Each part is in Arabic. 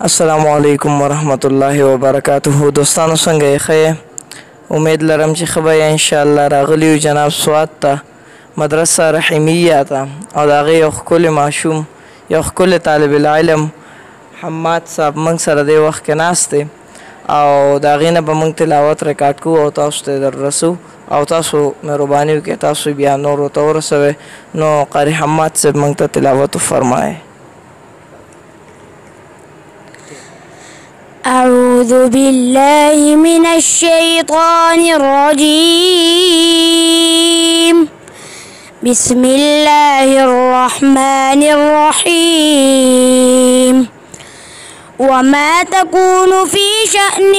السلام علیکم ورحمت الله وبرکاته. دوستانو څنګه یې ښه؟ امید لرم چې ښه به یې انشاءالله. راغلي یو جناب سوات ته، مدرسه رحیمیه ته، او د هغې یو ښکلی ماشوم، یو ښکلی طالب العلم حماد صاحب موږ سره دې وخت کې ناست دی، او د هغې نه به موږ تلاوت ریکارډ کوو او تاسو ته در رسو، او تاسو مهرباني وکړئ تاسو بیا نورو ته ورسوئ. نو قاري حماد صاحب موږ ته تلاوت وفرمایئ. أعوذ بالله من الشيطان الرجيم. بسم الله الرحمن الرحيم. وما تكون في شأن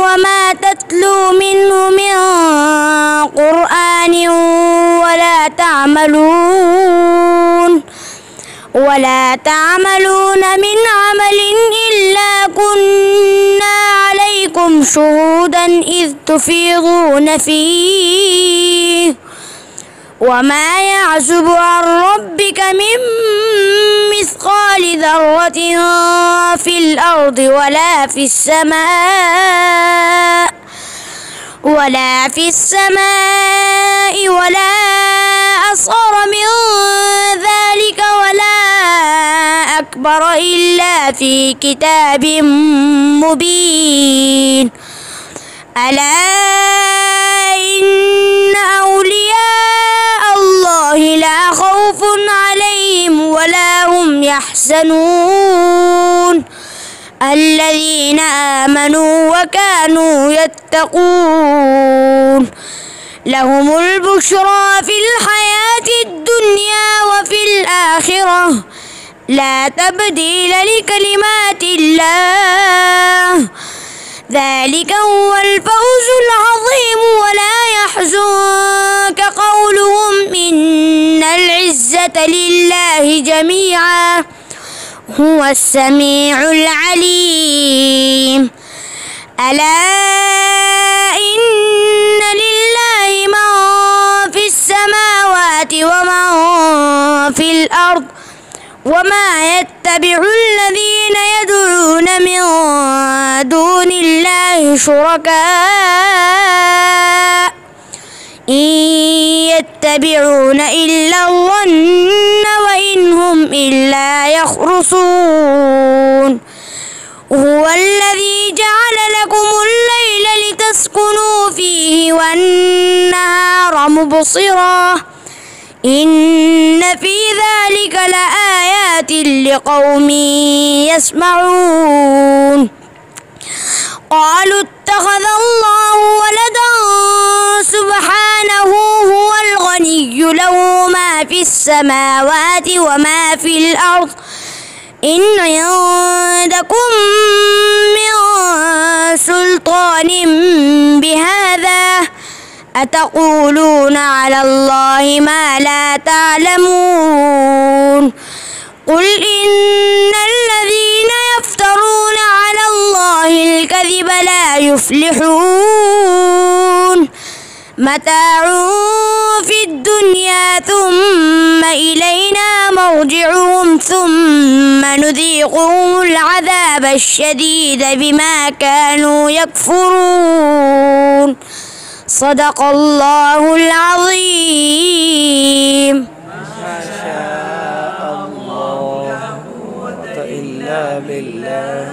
وما تتلو منه من قرآن ولا تعملون من عمل إلا كنا عليكم شهودا إذ تفيضون فيه وما يعزب عن ربك من مثقال ذرة في الأرض ولا في السماء ولا أصغر من ذلك ولا أكبر إلا في كتاب مبين. ألا إن أولياء الله لا خوف عليهم ولا هم يحزنون الذين آمنوا وكانوا يتقون. لهم البشرى في الحياة الدنيا وفي الآخرة لا تبديل لكلمات الله ذلك هو الفوز العظيم. ولا يحزنك قولهم إن العزة لله جميعا هو السميع العليم. ألا إن لله من في السماوات ومن في الأرض وما يتبع الذين يدعون من دون الله شركاء إن يتبعون إلا الظن وإن هم إلا يخرصون. هو الذي جعل لكم الليل لتسكنوا فيه والنهار مبصرا إن في ذلك لآيات لقوم يسمعون. قالوا اتخذ الله ولدا سبحانه هو الغني له ما في السماوات وما في الأرض إن عندكم من سلطان بهذا أتقولون على الله ما لا تعلمون. قل إن الذين يفترون على الله الكذب لا يفلحون. متاع في الدنيا ثم إلينا مرجعهم ثم نذيقهم العذاب الشديد بما كانوا يكفرون. صدق الله العظيم. ما شاء الله لا قوة إلا بالله.